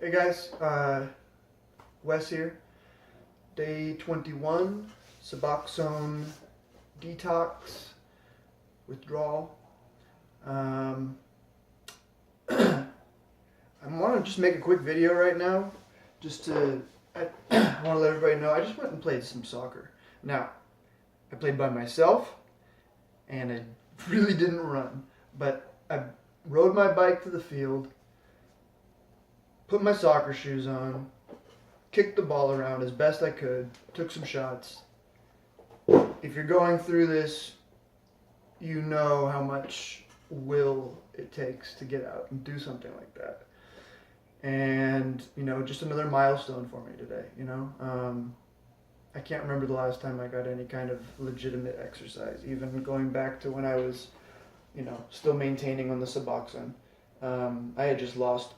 Hey guys, Wes here. Day 21, Suboxone Detox, Withdrawal. Um, I want to just make a quick video right now, I want to let everybody know I just went and played some soccer. Now, I played by myself, and I really didn't run, but I rode my bike to the field, put my soccer shoes on, kicked the ball around as best I could, took some shots. If you're going through this, you know how much will it takes to get out and do something like that. And, just another milestone for me today, I can't remember the last time I got any kind of legitimate exercise, even going back to when I was, still maintaining on the Suboxone. I had just lost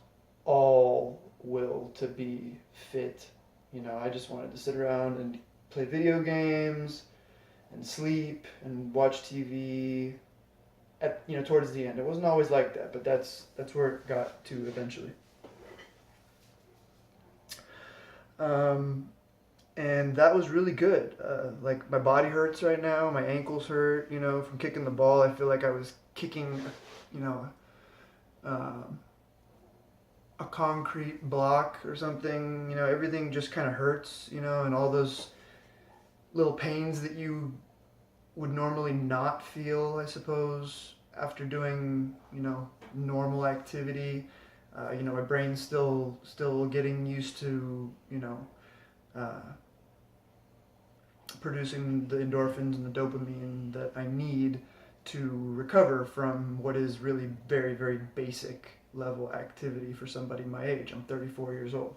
all will to be fit. I just wanted to sit around and play video games and sleep and watch TV towards the end. It wasn't always like that, but that's where it got to eventually. And that was really good. Like, my body hurts right now, my ankles hurt, from kicking the ball. I feel like I was kicking, a concrete block or something. Everything just kind of hurts, and all those little pains that you would normally not feel, I suppose, after doing, normal activity. My brain's still getting used to, producing the endorphins and the dopamine that I need to recover from what is really very, very basic level activity for somebody my age. I'm 34 years old.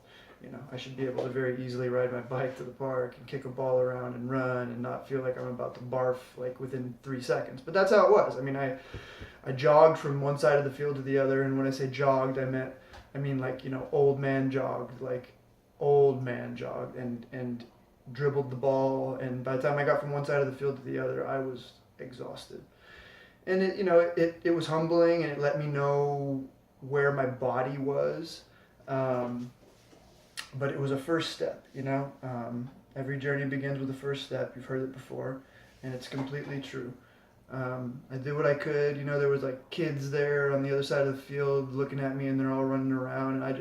I should be able to very easily ride my bike to the park and kick a ball around and run and not feel like I'm about to barf like within 3 seconds. But that's how it was. I jogged from one side of the field to the other, and when I say jogged, I mean like, old man jogged, like old man jogged, and dribbled the ball, and by the time I got from one side of the field to the other, I was exhausted. And it was humbling, and it let me know where my body was. But it was a first step, every journey begins with a first step. You've heard it before, and it's completely true. I did what I could. There was like kids there on the other side of the field looking at me, and they're all running around, and I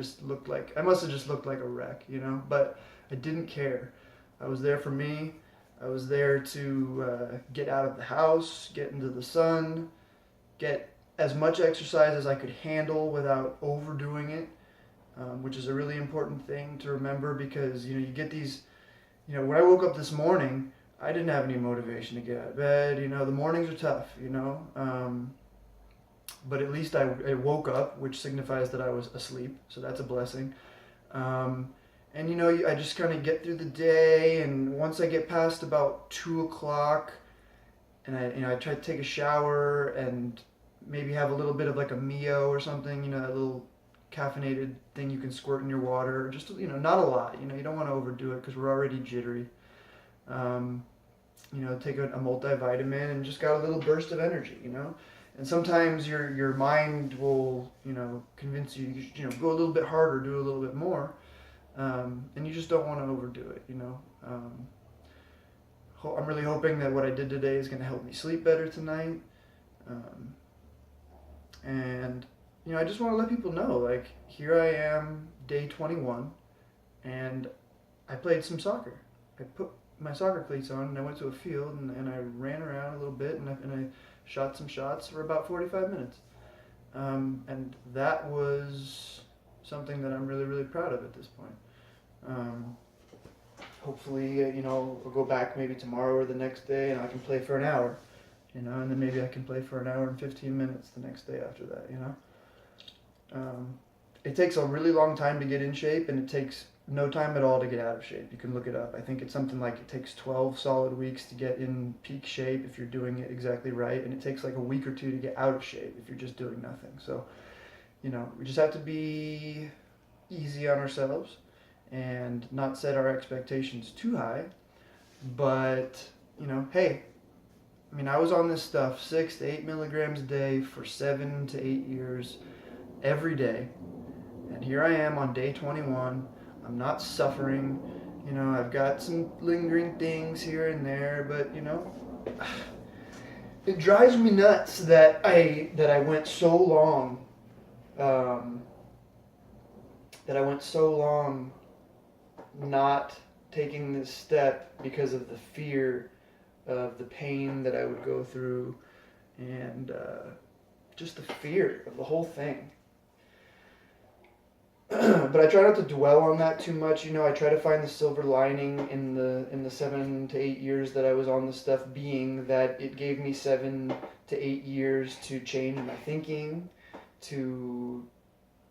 must have just looked like a wreck, but I didn't care. I was there for me. I was there to get out of the house, get into the sun, get as much exercise as I could handle without overdoing it, which is a really important thing to remember, because, you get these, when I woke up this morning, I didn't have any motivation to get out of bed. The mornings are tough, but at least I woke up, which signifies that I was asleep, so that's a blessing. And I just kind of get through the day, and once I get past about 2 o'clock, and I try to take a shower and maybe have a little bit of like a Mio or something, that little caffeinated thing you can squirt in your water. Just, not a lot. You don't want to overdo it because we're already jittery. Take a multivitamin and just got a little burst of energy, And sometimes your mind will, convince you, go a little bit harder, do a little bit more. And you just don't want to overdo it, I'm really hoping that what I did today is going to help me sleep better tonight. And, I just want to let people know, like, here I am, day 21, and I played some soccer. I put my soccer cleats on, and I went to a field, and I ran around a little bit, and I shot some shots for about 45 minutes. And that was something that I'm really, really proud of at this point. Hopefully, I'll go back maybe tomorrow or the next day, and I can play for an hour, and then maybe I can play for an hour and 15 minutes the next day after that, It takes a really long time to get in shape, and it takes no time at all to get out of shape. You can look it up. I think it's something like it takes 12 solid weeks to get in peak shape if you're doing it exactly right, and it takes like a week or two to get out of shape if you're just doing nothing. So, we just have to be easy on ourselves and not set our expectations too high. But, hey, I was on this stuff 6 to 8 milligrams a day for 7 to 8 years every day. And And here I am on day 21. I'm not suffering. You know, I've got some lingering things here and there, but you know, it drives me nuts that I went so long, that I went so long not taking this step because of the fear of the pain that I would go through, and just the fear of the whole thing. But I try not to dwell on that too much. You know, I try to find the silver lining in the 7 to 8 years that I was on this stuff, being that it gave me 7 to 8 years to change my thinking, to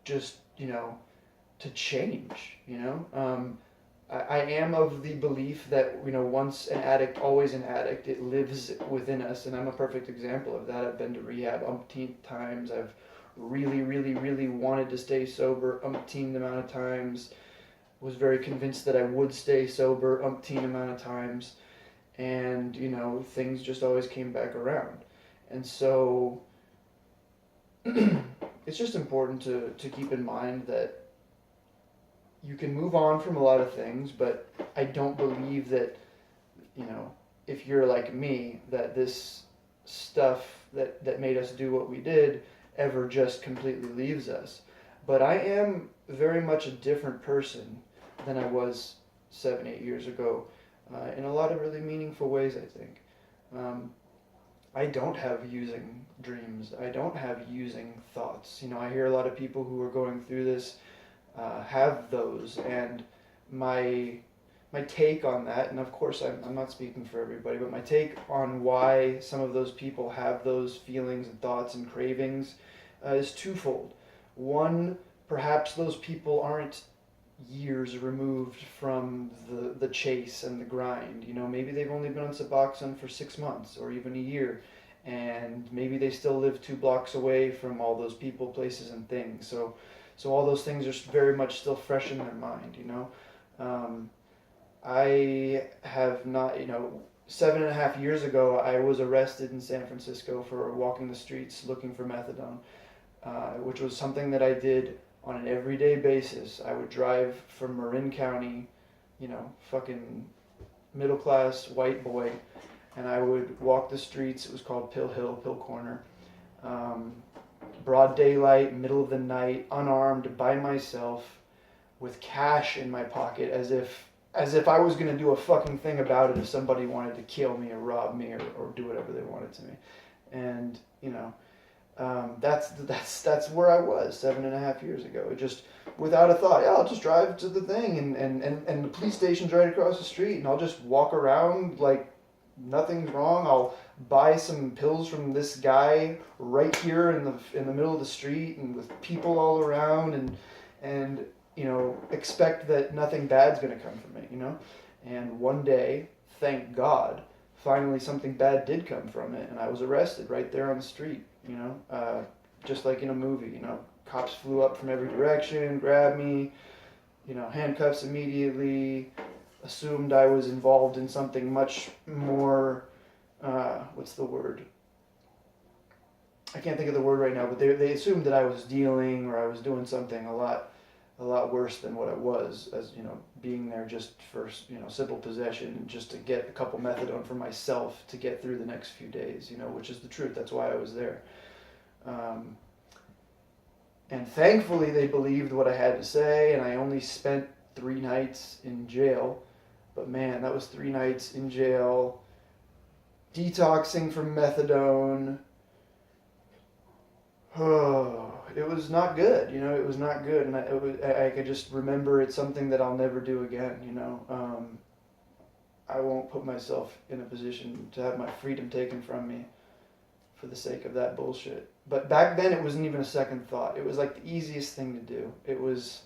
just, you know, to change, you know. I am of the belief that, you know, once an addict, always an addict. It lives within us, and I'm a perfect example of that. I've been to rehab umpteen times. I've really wanted to stay sober umpteen amount of times. Was very convinced that I would stay sober umpteen amount of times, and, you know, things just always came back around. And so it's just important to keep in mind that you can move on from a lot of things, but I don't believe that, you know, if you're like me, that this stuff that made us do what we did ever just completely leaves us. But I am very much a different person than I was 7, 8 years ago, in a lot of really meaningful ways, I think. I don't have using dreams. I don't have using thoughts. You know, I hear a lot of people who are going through this have those, and my take on that, and of course I'm not speaking for everybody, but my take on why some of those people have those feelings and thoughts and cravings is twofold. One, perhaps those people aren't years removed from the chase and the grind. You know, maybe they've only been on Suboxone for 6 months or even a year, and maybe they still live 2 blocks away from all those people, places, and things. So all those things are very much still fresh in their mind, you know. I have not, you know, 7.5 years ago, I was arrested in San Francisco for walking the streets looking for methadone, which was something that I did on an everyday basis. I would drive from Marin County, you know, fucking middle class white boy, and I would walk the streets. It was called Pill Hill, Pill Corner. Broad daylight, middle of the night, unarmed, by myself, with cash in my pocket, as if I was going to do a fucking thing about it if somebody wanted to kill me or rob me or do whatever they wanted to me. And, you know, that's where I was 7.5 years ago. It just, without a thought, yeah, I'll just drive to the thing, and the police station's right across the street, and I'll just walk around like nothing's wrong. I'll buy some pills from this guy right here in the middle of the street, and with people all around, and you know, expect that nothing bad's going to come from it, you know. And one day, thank God, finally something bad did come from it, and I was arrested right there on the street, you know, just like in a movie. You know, cops flew up from every direction, grabbed me, you know, handcuffs immediately, assumed I was involved in something much more, what's the word? I can't think of the word right now, but they assumed that I was dealing, or I was doing something a lot worse than what I was, as, you know, being there just for, you know, simple possession, just to get a couple methadone for myself to get through the next few days, you know, which is the truth. That's why I was there. And thankfully they believed what I had to say, and I only spent 3 nights in jail. But man, that was 3 nights in jail, detoxing from methadone. Oh, it was not good, you know, it was not good. And I could just remember it's something that I'll never do again, you know. I won't put myself in a position to have my freedom taken from me for the sake of that bullshit. But back then it wasn't even a second thought. It was like the easiest thing to do. It was,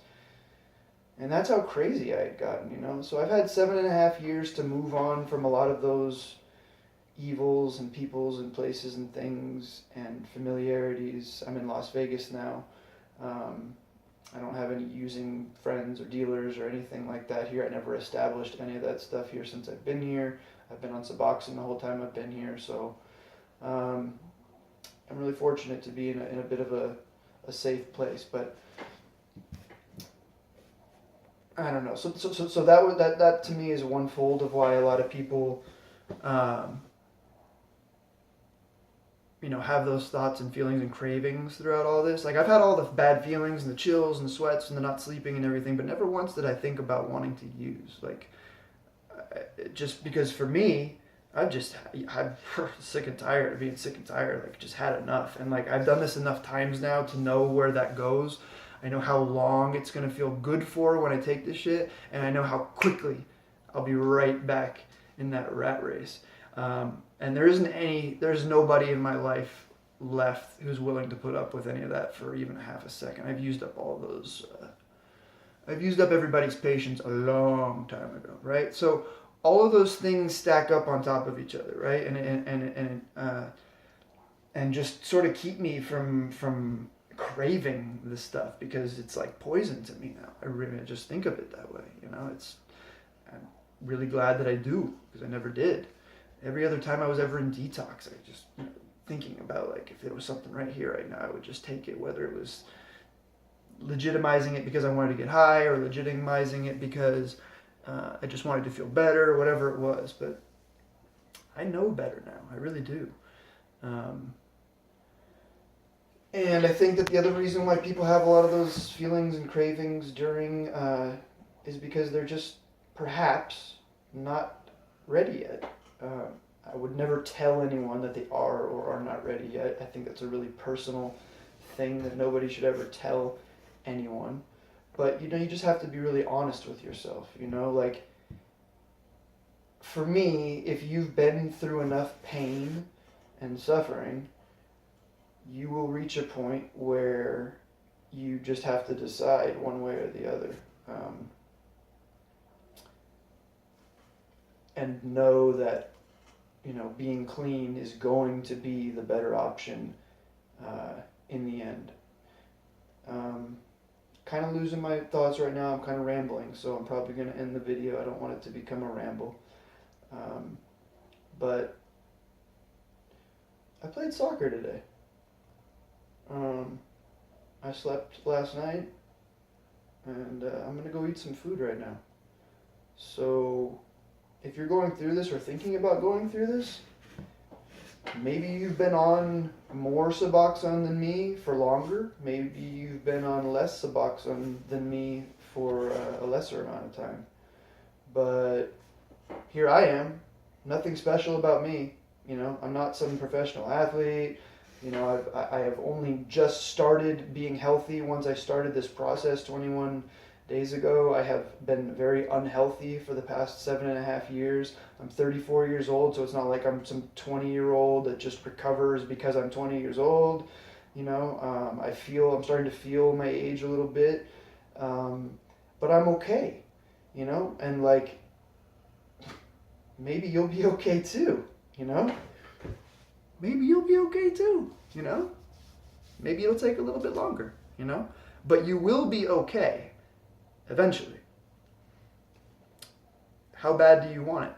and that's how crazy I had gotten, you know. So I've had 7.5 years to move on from a lot of those evils and peoples and places and things and familiarities. I'm in Las Vegas now. I don't have any using friends or dealers or anything like that here. I never established any of that stuff here since I've been here. I've been on Suboxone the whole time I've been here. So I'm really fortunate to be in a bit of a safe place. But I don't know. So that to me is one fold of why a lot of people, um, have those thoughts and feelings and cravings throughout all this. Like I've had all the bad feelings and the chills and the sweats and the not sleeping and everything, but never once did I think about wanting to use. Like just because for me, I'm sick and tired of being sick and tired. Like just had enough, and like I've done this enough times now to know where that goes. I know how long it's gonna feel good for when I take this shit, and I know how quickly I'll be right back in that rat race. And there's nobody in my life left who's willing to put up with any of that for even half a second. I've used up all those. I've used up everybody's patience a long time ago, right? So all of those things stack up on top of each other, right? And just sort of keep me from craving this stuff because it's like poison to me now. I really just think of it that way, I'm really glad that I do because I never did. Every other time I was ever in detox, I just thinking about like if there was something right here right now, I would just take it, whether it was legitimizing it because I wanted to get high or legitimizing it because I just wanted to feel better or whatever it was. But I know better now. I really do. And I think that the other reason why people have a lot of those feelings and cravings during is because they're just perhaps not ready yet. I would never tell anyone that they are or are not ready yet. I think that's a really personal thing that nobody should ever tell anyone. But you just have to be really honest with yourself. Like for me, if you've been through enough pain and suffering, you will reach a point where you just have to decide one way or the other. And know that being clean is going to be the better option in the end. Kind of losing my thoughts right now. I'm kind of rambling, so I'm probably going to end the video. I don't want it to become a ramble. But I played soccer today. I slept last night, and I'm going to go eat some food right now. So if you're going through this or thinking about going through this, maybe you've been on more Suboxone than me for longer. Maybe you've been on less Suboxone than me for a lesser amount of time. But here I am. Nothing special about me. I'm not some professional athlete. I have only just started being healthy once I started this process 21 days ago. I have been very unhealthy for the past 7.5 years. I'm 34 years old, so it's not like I'm some 20-year-old that just recovers because I'm 20 years old. I'm starting to feel my age a little bit, but I'm okay. And like maybe you'll be okay too. Maybe you'll be okay too. Maybe it'll take a little bit longer. But you will be okay. Eventually. How bad do you want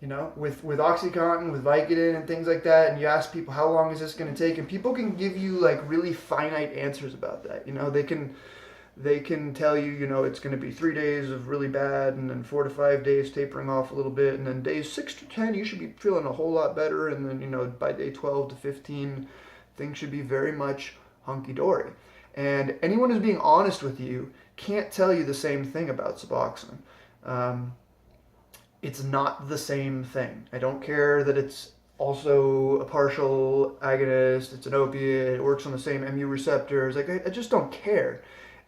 it? With OxyContin, with Vicodin and things like that, and you ask people how long is this going to take, and people can give you like really finite answers about that. They can tell you, it's going to be 3 days of really bad, and then 4 to 5 days tapering off a little bit, and then days 6 to 10 you should be feeling a whole lot better, and then by day 12 to 15 things should be very much hunky-dory. And anyone who's being honest with you can't tell you the same thing about Suboxone. It's not the same thing. I don't care that it's also a partial agonist, it's an opiate, it works on the same mu receptors. Like I just don't care.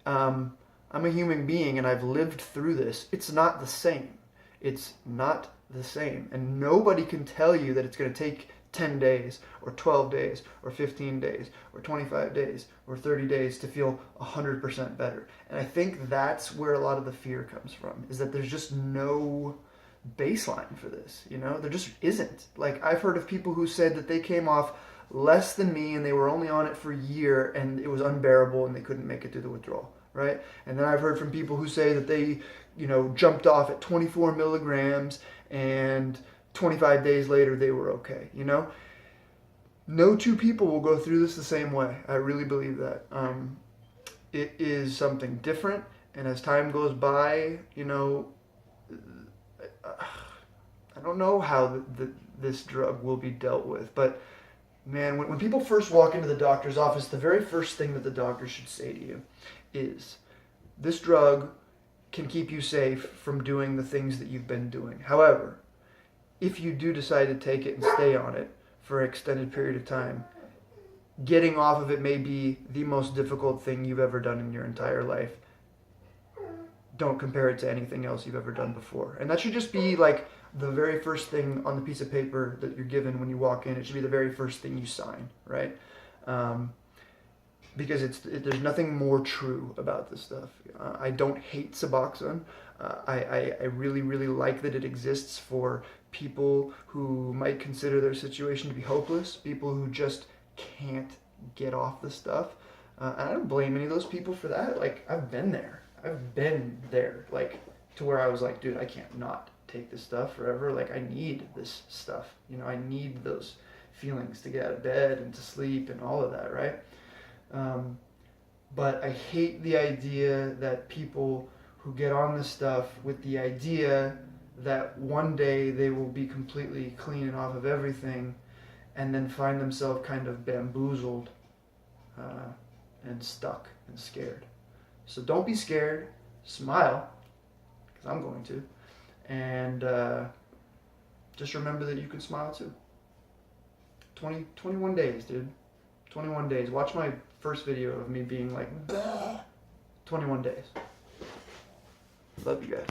I'm a human being and I've lived through this. It's not the same. It's not the same. And nobody can tell you that it's going to take 10 days or 12 days or 15 days or 25 days or 30 days to feel 100% better. And I think that's where a lot of the fear comes from, is that there's just no baseline for this. There just isn't. Like I've heard of people who said that they came off less than me and they were only on it for a year and it was unbearable and they couldn't make it through the withdrawal, right? And then I've heard from people who say that they jumped off at 24 milligrams and 25 days later they were okay. No two people will go through this the same way. I really believe that. It is something different, And as time goes by, you know, I don't know how this drug will be dealt with, but man, when people first walk into the doctor's office, the very first thing that the doctor should say to you is, this drug can keep you safe from doing the things that you've been doing. However, if you do decide to take it and stay on it for an extended period of time, getting off of it may be the most difficult thing you've ever done in your entire life. Don't compare it to anything else you've ever done before. And that should just be like the very first thing on the piece of paper that you're given when you walk in. It should be the very first thing you sign, right? Because there's nothing more true about this stuff. I don't hate Suboxone. I really, really like that it exists for people who might consider their situation to be hopeless, people who just can't get off the stuff. And I don't blame any of those people for that. Like, I've been there, like, to where I was like, dude, I can't not take this stuff forever. Like, I need this stuff. You know, I need those feelings to get out of bed and to sleep and all of that, right? But I hate the idea that people who get on this stuff with the idea that one day they will be completely clean and off of everything, and then find themselves kind of bamboozled and stuck and scared. So don't be scared. Smile, because I'm going to. And just remember that you can smile too. 21 days, dude. 21 days. Watch my first video of me being like, 21 days. Love you guys.